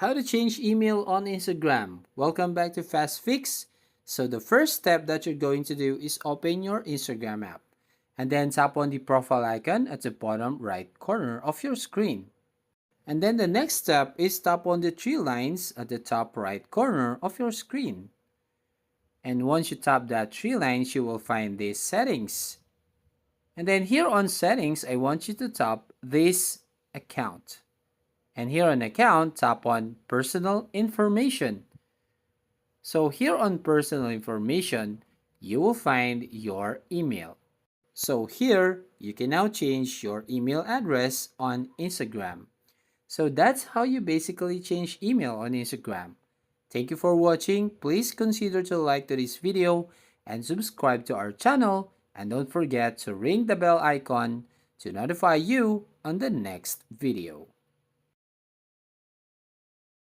How to change email on Instagram. Welcome back to Fast Fix. So the first step that you're going to do is open your Instagram app and then tap on the profile icon at the bottom right corner of your screen. And then the next step is tap on the three lines at the top right corner of your screen. And once you tap that three lines, you will find these settings. And then here on settings, I want you to tap this account. And here on account, tap on personal information. So here on personal information, you will find your email. So here, you can now change your email address on Instagram. So that's how you basically change email on Instagram. Thank you for watching. Please consider to like to this video and subscribe to our channel. And don't forget to ring the bell icon to notify you on the next video.